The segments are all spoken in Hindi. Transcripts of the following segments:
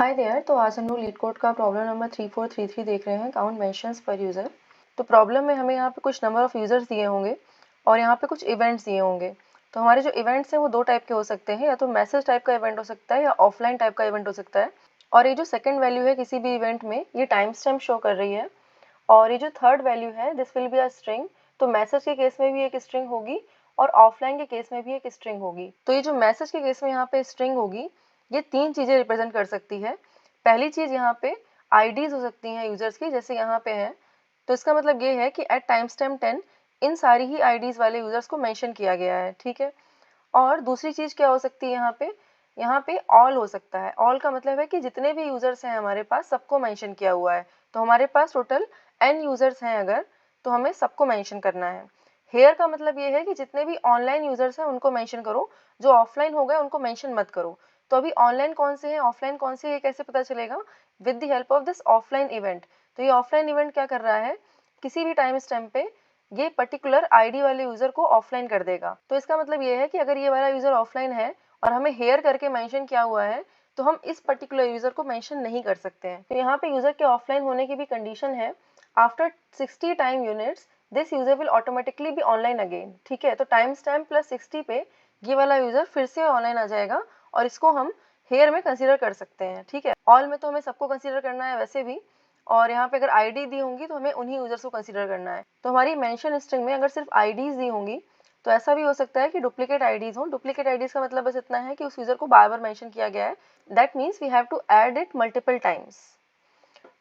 Hi there. तो आज हम लोग लीड कोड का प्रॉब्लम नंबर 3433 देख रहे हैं, काउंट मेंशंस पर यूज़र। तो प्रॉब्लम में हमें यहाँ पे कुछ नंबर ऑफ यूज़र्स दिए होंगे और यहाँ पे कुछ इवेंट्स दिए होंगे। तो हमारे जो इवेंट्स हैं वो दो टाइप के हो सकते हैं, या तो मैसेज टाइप का इवेंट हो सकता है या ऑफलाइन टाइप का इवेंट हो सकता है। और ये जो सेकेंड वैल्यू है किसी भी इवेंट में, ये टाइम स्टैम्प शो कर रही है। और ये जो थर्ड वैल्यू है, this will be a string. तो मैसेज के केस में भी एक स्ट्रिंग होगी और ऑफलाइन के केस में भी एक स्ट्रिंग होगी। तो ये जो मैसेज के केस में यहाँ पे स्ट्रिंग होगी, ये तीन चीज़ें रिप्रेजेंट कर सकती है। पहली चीज़ यहाँ पे आईडीज़ हो सकती हैं यूज़र्स की, जैसे यहाँ पे है। तो इसका मतलब ये है कि एट टाइम स्टैम्प 10 इन सारी ही आईडीज़ वाले यूज़र्स को मेंशन किया गया है, ठीक है। और दूसरी चीज़ क्या हो सकती है यहाँ पे ऑल हो सकता है। ऑल का मतलब है कि जितने भी यूज़र्स हैं हमारे पास, सबको मेंशन किया हुआ है। तो हमारे पास टोटल n यूज़र्स हैं अगर, तो हमें सबको मेंशन करना है। हेयर का मतलब ये है कि जितने भी ऑनलाइन यूज़र्स हैं उनको मेंशन करो, जो ऑफलाइन हो गए उनको मेंशन मत करो। तो अभी ऑनलाइन कौन से हैं, ऑफलाइन कौन से हैं, ये कैसे पता चलेगा? With the help of this offline event. तो ये ऑफलाइन इवेंट क्या कर रहा है, किसी भी टाइम स्टैम्प पे ये पर्टिकुलर आईडी वाले यूज़र को ऑफलाइन कर देगा। तो इसका मतलब ये है कि अगर ये वाला यूज़र ऑफलाइन है और हमें हेयर करके मेंशन किया हुआ है, तो हम इस पर्टिकुलर यूज़र को मेंशन नहीं कर सकते हैं। तो यहाँ पे यूज़र के ऑफलाइन होने की भी कंडीशन है, after 60 time units this user will automatically be online again, ठीक है। तो टाइम स्टैम्प प्लस 60 पे ये वाला यूज़र फिर से ऑनलाइन आ जाएगा और इसको हम हेयर में कंसीडर कर सकते हैं, ठीक है। ऑल में तो हमें सबको कंसीडर करना है वैसे भी, और यहाँ पे अगर आईडी दी होंगी तो हमें उन्हीं यूज़र्स को कंसीडर करना है। तो हमारी मेंशन स्ट्रिंग में अगर सिर्फ आईडीज़ दी होंगी, तो ऐसा भी हो सकता है कि डुप्लीकेट आईडीज़ हों। डुप्लीकेट आईडीज़ का मतलब बस इतना है कि उस यूज़र को बार बार मेंशन किया गया है। That means we have to add it multiple times.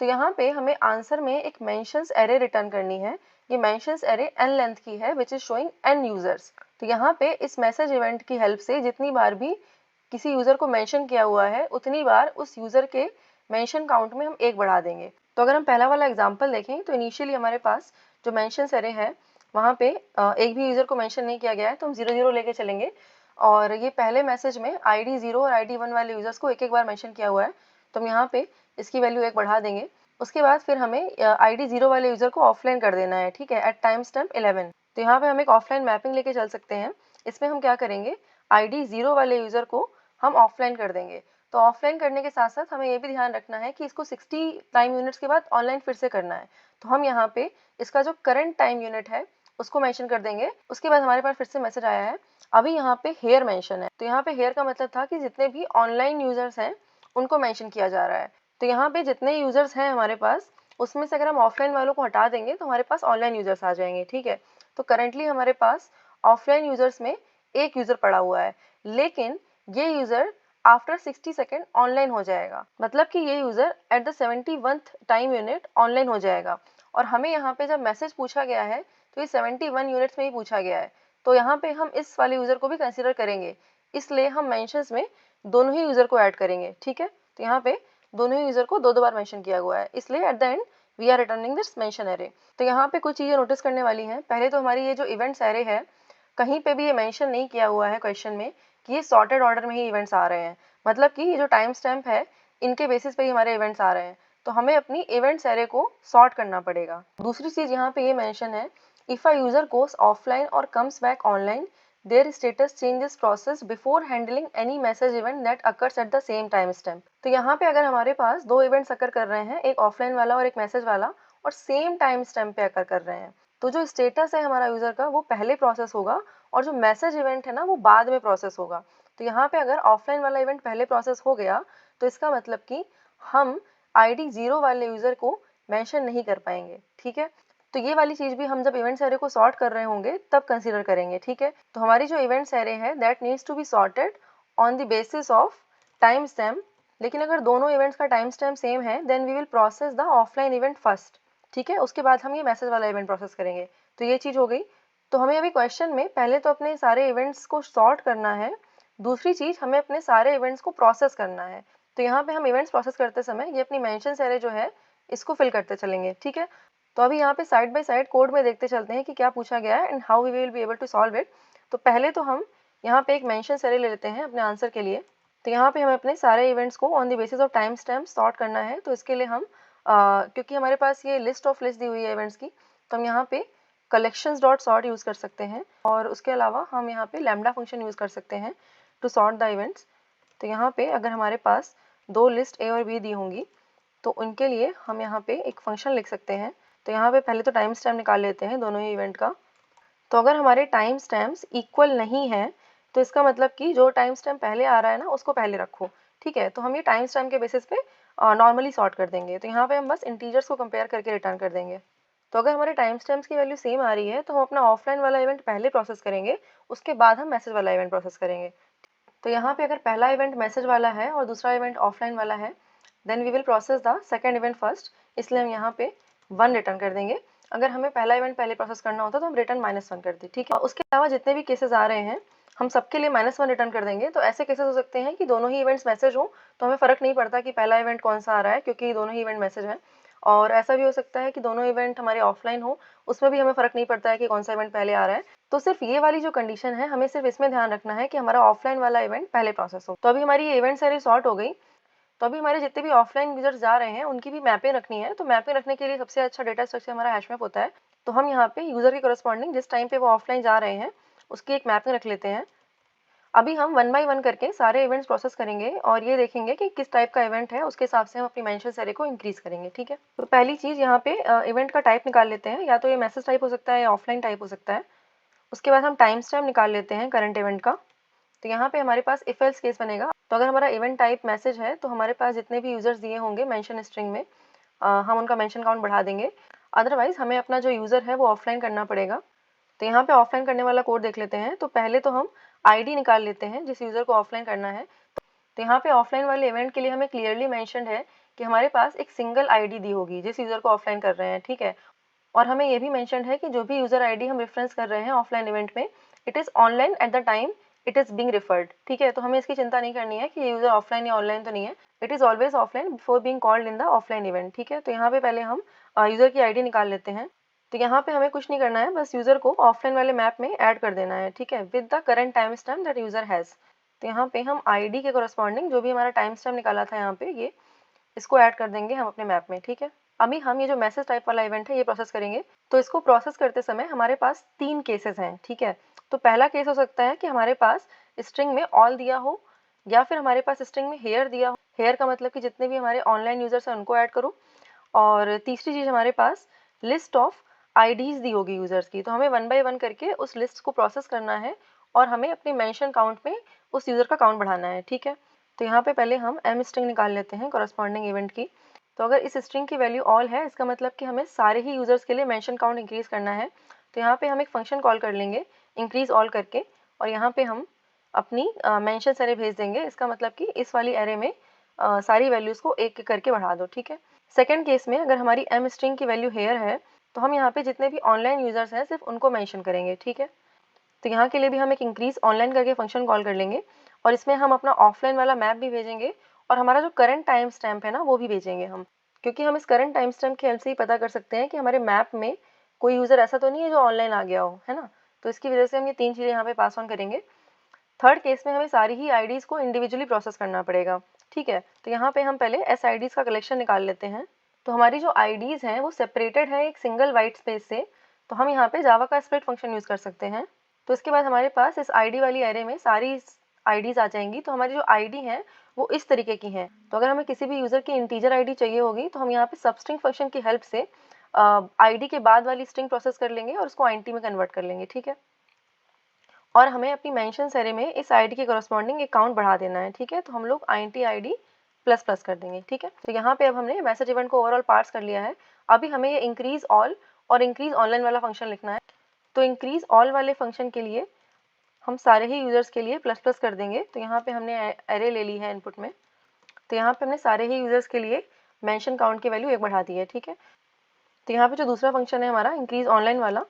तो यहाँ पे हमें आंसर में एक मेंशंस एरे रिटर्न करनी है। ये मेंशंस एरे n लेंथ की है, which is showing n users. तो यहाँ पे इस मैसेज इवेंट की हेल्प से जितनी बार भी किसी यूजर को मेंशन किया हुआ है, उतनी बार उस यूजर के मेंशन काउंट में हम एक बढ़ा देंगे। तो अगर हम पहला वाला एग्जाम्पल देखें, तो इनिशियली हमारे पास जो मेंशंस एरे है वहाँ पे एक भी यूजर को मेंशन नहीं किया गया है, तो हम 0 0 लेके चलेंगे। और ये पहले मैसेज में ID 0 और ID 1 वाले यूजर्स को एक एक बार मेंशन किया हुआ है, तो हम यहाँ पे इसकी वैल्यू एक बढ़ा देंगे। उसके बाद फिर हमें ID 0 वाले यूज़र को ऑफलाइन कर देना है, ठीक है, एट टाइम स्टैम्प 11। तो यहाँ पे हम एक ऑफलाइन मैपिंग लेके चल सकते हैं। इसमें हम क्या करेंगे, ID 0 वाले यूज़र को हम ऑफलाइन कर देंगे। तो ऑफलाइन करने के साथ साथ हमें ये भी ध्यान रखना है कि इसको 60 टाइम यूनिट्स के बाद ऑनलाइन फिर से करना है। तो हम यहाँ पे इसका जो करंट टाइम यूनिट है उसको मेंशन कर देंगे। उसके बाद हमारे पास फिर से मैसेज आया है, अभी यहाँ पे हेयर मेंशन है। तो यहाँ पे हेयर का मतलब था कि जितने भी ऑनलाइन यूजर्स हैं उनको मेंशन किया जा रहा है। तो यहाँ पे जितने यूजर्स हैं हमारे पास, उसमें से अगर हम ऑफलाइन वालों को हटा देंगे तो हमारे पास ऑनलाइन यूजर्स आ जाएंगे, ठीक है। तो करंटली हमारे पास ऑफलाइन यूजर्स में एक यूजर पड़ा हुआ है, लेकिन ये यूजर आफ्टर 60 सेकेंड ऑनलाइन हो जाएगा। मतलब कि ये user at the 71th time unit online हो जाएगा। और हमें यहाँ पे जब मैसेज पूछा गया है तो ये 71 यूनिट्स में ही पूछा गया है। तो यहाँ पे हम इस वाले यूजर को भी कंसिडर करेंगे, इसलिए हम मेंशंस में दोनों ही यूजर को ऐड करेंगे, ठीक है। तो यहाँ पे दोनों ही यूजर को दो दो बार मेंशन किया हुआ है, इसलिए at the end we are returning this mention array. तो यहाँ पे कुछ चीज़ें नोटिस करने वाली हैं। पहले तो हमारी ये जो इवेंट्स एरे है, कहीं पे भी ये मेंशन नहीं किया हुआ है क्वेश्चन में कि ये सॉर्टेड ऑर्डर में ही इवेंट्स आ रहे हैं। मतलब कि ये जो टाइम स्टैम्प है, इनके बेसिस पे ही हमारे इवेंट्स आ रहे हैं। तो हमें अपनी इवेंट्स एरे को सॉर्ट करना पड़ेगा। दूसरी चीज़ यहाँ पे ये मेंशन है, if a user goes offline और comes back online, their status changes process before handling any message event that occurs at the same time stamp। तो यहाँ पे अगर हमारे पास दो इवेंट्स अकर कर रहे हैं, एक ऑफलाइन वाला और एक मैसेज वाला, और सेम टाइम स्टैम्प पे अकर कर रहे हैं, तो जो स्टेटस है हमारा यूजर का वो पहले प्रोसेस होगा और जो मैसेज इवेंट है ना वो बाद में प्रोसेस होगा। तो यहाँ पे अगर ऑफलाइन वाला इवेंट पहले प्रोसेस हो गया, तो इसका मतलब कि हम ID 0 वाले यूजर को मेंशन नहीं कर पाएंगे, ठीक है। तो ये वाली चीज़ भी हम जब इवेंट्स एरे को सॉर्ट कर रहे होंगे तब कंसीडर करेंगे, ठीक है। तो हमारी जो इवेंट्स एरे है that needs to be sorted on the basis of time stamp. लेकिन अगर दोनों इवेंट्स का टाइम स्टैम्प सेम है, then we will process the offline event first, ठीक है। उसके बाद हम ये मैसेज वाला इवेंट प्रोसेस करेंगे। तो ये चीज़ हो गई। तो हमें अभी क्वेश्चन में पहले तो अपने सारे इवेंट्स को सॉर्ट करना है, दूसरी चीज़ हमें अपने सारे इवेंट्स को प्रोसेस करना है। तो यहाँ पे हम इवेंट्स प्रोसेस करते समय ये अपनी मेंशंस एरे जो है इसको फिल करते चलेंगे, ठीक है। तो अभी यहाँ पे साइड बाय साइड कोड में देखते चलते हैं कि क्या पूछा गया है and how we will be able to solve it. तो पहले तो हम यहाँ पे एक मेंशन एरे ले लेते हैं अपने आंसर के लिए। तो यहाँ पे हमें अपने सारे इवेंट्स को on the basis of time stamp sort करना है। तो इसके लिए हम क्योंकि हमारे पास ये लिस्ट ऑफ लिस्ट दी हुई है इवेंट्स की, तो हम यहाँ पे कलेक्शंस डॉट सॉर्ट यूज़ कर सकते हैं, और उसके अलावा हम यहाँ पे लैम्डा फंक्शन यूज़ कर सकते हैं टू सॉर्ट द इवेंट्स। तो यहाँ पे अगर हमारे पास दो लिस्ट ए और बी दी होंगी, तो उनके लिए हम यहाँ पे एक फंक्शन लिख सकते हैं। तो यहाँ पे पहले तो टाइम स्टैम्प निकाल लेते हैं दोनों ही इवेंट का। तो अगर हमारे टाइम स्टैम्प्स इक्वल नहीं है तो इसका मतलब कि जो टाइम स्टैम्प पहले आ रहा है ना उसको पहले रखो, ठीक है। तो हम ये टाइम स्टैम्प के बेसिस पे नॉर्मली सॉर्ट कर देंगे। तो यहाँ पे हम बस इंटीजर्स को कंपेयर करके रिटर्न कर देंगे। तो अगर हमारे टाइम स्टैम्प्स की वैल्यू सेम आ रही है तो हम अपना ऑफलाइन वाला इवेंट पहले प्रोसेस करेंगे, उसके बाद हम मैसेज वाला इवेंट प्रोसेस करेंगे। तो यहाँ पे अगर पहला इवेंट मैसेज वाला है और दूसरा इवेंट ऑफलाइन वाला है, then we will process the second event first, इसलिए हम यहाँ पे 1 रिटर्न कर देंगे। अगर हमें पहला इवेंट पहले प्रोसेस करना होता तो हम रिटर्न -1 कर दें, ठीक है। उसके अलावा जितने भी केसेस आ रहे हैं हम सबके लिए -1 रिटर्न कर देंगे। तो ऐसे केसेस हो सकते हैं कि दोनों ही इवेंट्स मैसेज हो तो हमें फ़र्क नहीं पड़ता कि पहला इवेंट कौन सा आ रहा है, क्योंकि दोनों ही इवेंट मैसेज हैं। और ऐसा भी हो सकता है कि दोनों इवेंट हमारे ऑफलाइन हो, उसमें भी हमें फ़र्क नहीं पड़ता है कि कौन सा इवेंट पहले आ रहा है। तो सिर्फ ये वाली जो कंडीशन है, हमें सिर्फ इसमें ध्यान रखना है कि हमारा ऑफलाइन वाला इवेंट पहले प्रोसेस हो। तो अभी हमारी ये इवेंट सारी सॉर्ट हो गई। तो अभी हमारे जितने भी ऑफलाइन यूजर्स जा रहे हैं उनकी भी मैपिंग रखनी है। तो मैपिंग रखने के लिए सबसे अच्छा डेटा स्ट्रक्चर हमारा हैश मैप होता है। तो हम यहाँ पे यूजर के करस्पॉन्डिंग जिस टाइम पे वो ऑफलाइन जा रहे हैं उसकी एक मैपिंग रख लेते हैं। अभी हम 1 बाय 1 करके सारे इवेंट्स प्रोसेस करेंगे और ये देखेंगे कि किस टाइप का इवेंट है, उसके हिसाब से हम अपनी मेंशन्स एरे को इंक्रीज करेंगे, ठीक है। तो पहली चीज़ यहाँ पे इवेंट का टाइप निकाल लेते हैं, या तो ये मैसेज टाइप हो सकता है या ऑफलाइन टाइप हो सकता है। उसके बाद हम टाइम स्टैम्प निकाल लेते हैं करंट इवेंट का। तो यहाँ पे हमारे पास इफ एल्स केस बनेगा। तो अगर हमारा इवेंट टाइप मैसेज है तो हमारे पास जितने भी यूजर्स दिए होंगे मेंशन स्ट्रिंग में, हम उनका मेंशन काउंट बढ़ा देंगे। अदरवाइज हमें अपना जो यूज़र है वो ऑफलाइन करना पड़ेगा। तो यहाँ पे ऑफलाइन करने वाला कोड देख लेते हैं। तो पहले तो हम आईडी निकाल लेते हैं जिस यूज़र को ऑफलाइन करना है। तो यहाँ पे ऑफलाइन वाले इवेंट के लिए हमें क्लियरली मेंशन्ड है कि हमारे पास एक सिंगल आईडी दी होगी जिस यूज़र को ऑफलाइन कर रहे हैं, ठीक है। और हमें ये भी मेंशन्ड है कि जो भी यूज़र आईडी हम रेफरेंस कर रहे हैं ऑफलाइन इवेंट में, it is online at the time it is being referred, ठीक है। तो हमें इसकी चिंता नहीं करनी है कि ये यूज़र ऑफलाइन या ऑनलाइन तो नहीं है। It is always offline before being called in the offline event, ठीक है। तो यहाँ पे पहले हम यूज़र की आईडी निकाल लेते हैं। तो यहाँ पे हमें कुछ नहीं करना है, बस यूज़र को ऑफलाइन वाले मैप में ऐड कर देना है, ठीक है, with the current time stamp that user has. तो यहाँ पे हम आईडी के कोरस्पॉन्डिंग जो भी हमारा टाइम स्टैम्प निकाला था यहाँ पे, ये इसको ऐड कर देंगे हम अपने मैप में, ठीक है। अभी हम ये जो मैसेज टाइप वाला इवेंट है ये प्रोसेस करेंगे। तो इसको प्रोसेस करते समय हमारे पास 3 केसेस हैं, ठीक है। तो पहला केस हो सकता है कि हमारे पास स्ट्रिंग में ऑल दिया हो, या फिर हमारे पास स्ट्रिंग में हेयर दिया हो। हेयर का मतलब कि जितने भी हमारे ऑनलाइन यूजर्स हैं उनको ऐड करो। और तीसरी चीज़ हमारे पास लिस्ट ऑफ आईडीज़ दी होगी यूज़र्स की। तो हमें 1 बाय 1 करके उस लिस्ट को प्रोसेस करना है और हमें अपने मेंशन काउंट में उस यूज़र का काउंट बढ़ाना है, ठीक है। तो यहाँ पे पहले हम एम स्ट्रिंग निकाल लेते हैं कॉरस्पॉन्डिंग इवेंट की। तो अगर इस स्ट्रिंग की वैल्यू ऑल है, इसका मतलब कि हमें सारे ही यूज़र्स के लिए मेंशन काउंट इंक्रीज़ करना है। तो यहाँ पे हम एक फंक्शन कॉल कर लेंगे इंक्रीज़ ऑल करके, और यहाँ पे हम अपनी मेंशन्स एरे भेज देंगे। इसका मतलब कि इस वाली एरे में सारी वैल्यूज़ को एक एक करके बढ़ा दो, ठीक है। सेकंड केस में अगर हमारी एम स्ट्रिंग की वैल्यू हेयर है तो हम यहाँ पे जितने भी ऑनलाइन यूज़र्स हैं सिर्फ उनको मेंशन करेंगे, ठीक है। तो यहाँ के लिए भी हम एक इंक्रीज़ ऑनलाइन करके फंक्शन कॉल कर लेंगे और इसमें हम अपना ऑफलाइन वाला मैप भी भेजेंगे और हमारा जो करंट टाइम स्टैम्प है ना वो भी भेजेंगे हम, क्योंकि हम इस करंट टाइम स्टैम्प की हेल्प से ही पता कर सकते हैं कि हमारे मैप में कोई यूज़र ऐसा तो नहीं है जो ऑनलाइन आ गया हो, है ना। तो इसकी वजह से हम ये 3 चीज़ें यहाँ पे पास ऑन करेंगे। थर्ड केस में हमें सारी ही आईडीज़ को इंडिविजुअली प्रोसेस करना पड़ेगा, ठीक है। तो यहाँ पे हम पहले एस आईडीज़ का कलेक्शन निकाल लेते हैं। तो हमारी जो आईडीज़ हैं वो सेपरेटेड है एक सिंगल वाइट स्पेस से। तो हम यहाँ पे जावा का स्प्लिट फंक्शन यूज़ कर सकते हैं। तो इसके बाद हमारे पास इस आईडी वाली एरे में सारी आईडीज़ आ जाएंगी। तो हमारी जो आईडी हैं वो इस तरीके की हैं। तो अगर हमें किसी भी यूज़र की इंटीजर आईडी चाहिए होगी तो हम यहाँ पे सबस्ट्रिंग फंक्शन की हेल्प से आईडी के बाद वाली स्ट्रिंग प्रोसेस कर लेंगे और उसको आईएनटी में कन्वर्ट कर लेंगे, ठीक है। और हमें अपनी मेंशन एरे में इस आईडी के कॉरस्पॉन्डिंग एक काउंट बढ़ा देना है, ठीक है। तो हम लोग आईएनटी आईडी प्लस प्लस कर देंगे, ठीक है। तो यहाँ पे अब हमने मैसेज इवेंट को ओवरऑल पार्ट्स कर लिया है। अभी हमें ये इंक्रीज ऑल और इंक्रीज ऑनलाइन वाला फंक्शन लिखना है। तो इंक्रीज ऑल वाले फंक्शन के लिए हम सारे ही यूजर्स के लिए प्लस प्लस कर देंगे। तो यहाँ पे हमने एरे ले ली है इनपुट में। तो यहाँ पे हमने सारे ही यूजर्स के लिए मेंशन काउंट की वैल्यू 1 बढ़ा दी है, ठीक है। तो यहाँ पे जो दूसरा फंक्शन है हमारा इंक्रीज ऑनलाइन वाला,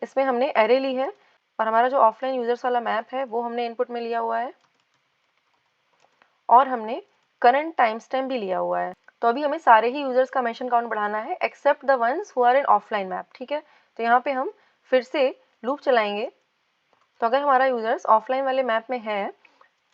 इसमें हमने एरे ली है और हमारा जो ऑफलाइन यूजर्स वाला मैप है वो हमने इनपुट में लिया हुआ है और हमने करंट टाइम स्टैम्प भी लिया हुआ है। तो अभी हमें सारे ही यूजर्स का मेंशन काउंट बढ़ाना है except the ones who are in offline map, ठीक है। तो यहाँ पे हम फिर से लूप चलाएंगे। तो अगर हमारा यूजर्स ऑफलाइन वाले मैप में है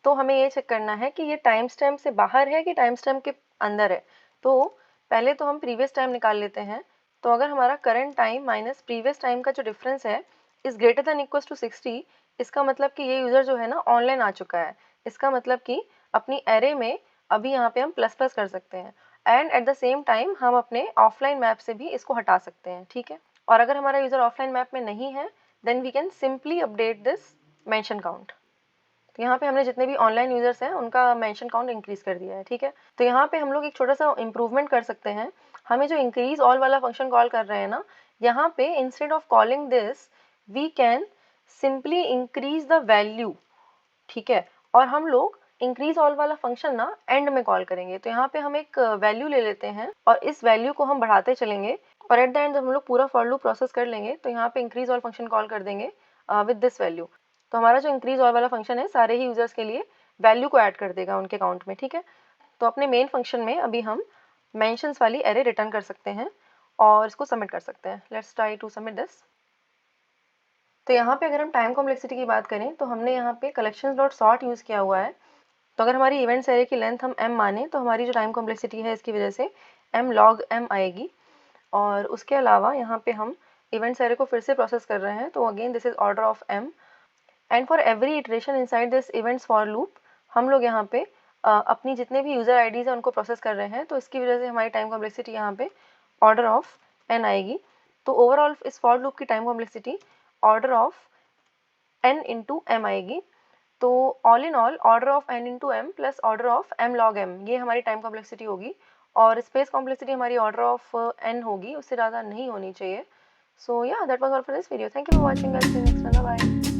तो हमें ये चेक करना है कि ये टाइम स्टैम्प से बाहर है कि टाइम स्टैम्प के अंदर है। तो पहले तो हम प्रीवियस टाइम निकाल लेते हैं। तो अगर हमारा current time minus previous time का जो डिफरेंस है is greater than equals to 60, इसका मतलब कि ये यूज़र जो है ना ऑनलाइन आ चुका है। इसका मतलब कि अपनी एरे में अभी यहाँ पे हम प्लस प्लस कर सकते हैं and at the same time हम अपने ऑफलाइन मैप से भी इसको हटा सकते हैं, ठीक है। और अगर हमारा यूज़र ऑफलाइन मैप में नहीं है then we can simply update this mention count. तो यहाँ पे हमने जितने भी ऑनलाइन यूजर्स हैं उनका मेंशन काउंट इंक्रीज कर दिया है, ठीक है। तो यहाँ पे हम लोग एक छोटा सा इंप्रूवमेंट कर सकते हैं। हमें जो इंक्रीज ऑल वाला फंक्शन कॉल कर रहे हैं ना, यहाँ पे instead of calling this we can simply increase the value, ठीक है। और हम लोग इंक्रीज ऑल वाला फंक्शन ना एंड में कॉल करेंगे। तो यहाँ पे हम एक वैल्यू ले लेते हैं और इस वैल्यू को हम बढ़ाते चलेंगे और एट द एंड हम लोग पूरा फॉर लूप प्रोसेस कर लेंगे। तो यहाँ पे इंक्रीज ऑल फंक्शन कॉल कर देंगे विद दिस वैल्यू। तो हमारा जो इंक्रीज ऑल वाला फंक्शन है सारे ही यूजर्स के लिए वैल्यू को ऐड कर देगा उनके अकाउंट में, ठीक है। तो अपने मेन फंक्शन में अभी हम मेंशंस वाली एरे रिटर्न कर सकते हैं और इसको सबमिट कर सकते हैं। Let's try to submit this. तो यहाँ पे अगर हम टाइम कॉम्प्लेक्सिटी की बात करें तो हमने यहाँ पे कलेक्शंस डॉट सॉर्ट यूज़ किया हुआ है। तो अगर हमारी इवेंट्स एरे की लेंथ हम m माने तो हमारी जो टाइम कॉम्प्लेक्सिटी है इसकी वजह से m log m आएगी। और उसके अलावा यहाँ पे हम इवेंट्स एरे को फिर से प्रोसेस कर रहे हैं, तो again this is order of m and for every iteration inside this events for loop हम लोग यहाँ पे अपनी जितने भी यूज़र आईडीज़ हैं उनको प्रोसेस कर रहे हैं। तो इसकी वजह से हमारी टाइम कॉम्प्लेक्सिटी यहाँ पे ऑर्डर ऑफ n आएगी। तो ओवरऑल इस फॉर लूप की time complexity order of n into m आएगी। तो all in all order of n into m plus order of m log m ये हमारी टाइम कॉम्प्लेक्सिटी होगी। और स्पेस कॉम्प्लेक्सिटी हमारी ऑर्डर ऑफ n होगी, उससे ज़्यादा नहीं होनी चाहिए। सो या that was all for this video. Thank you for watching guys. See you next one. Bye.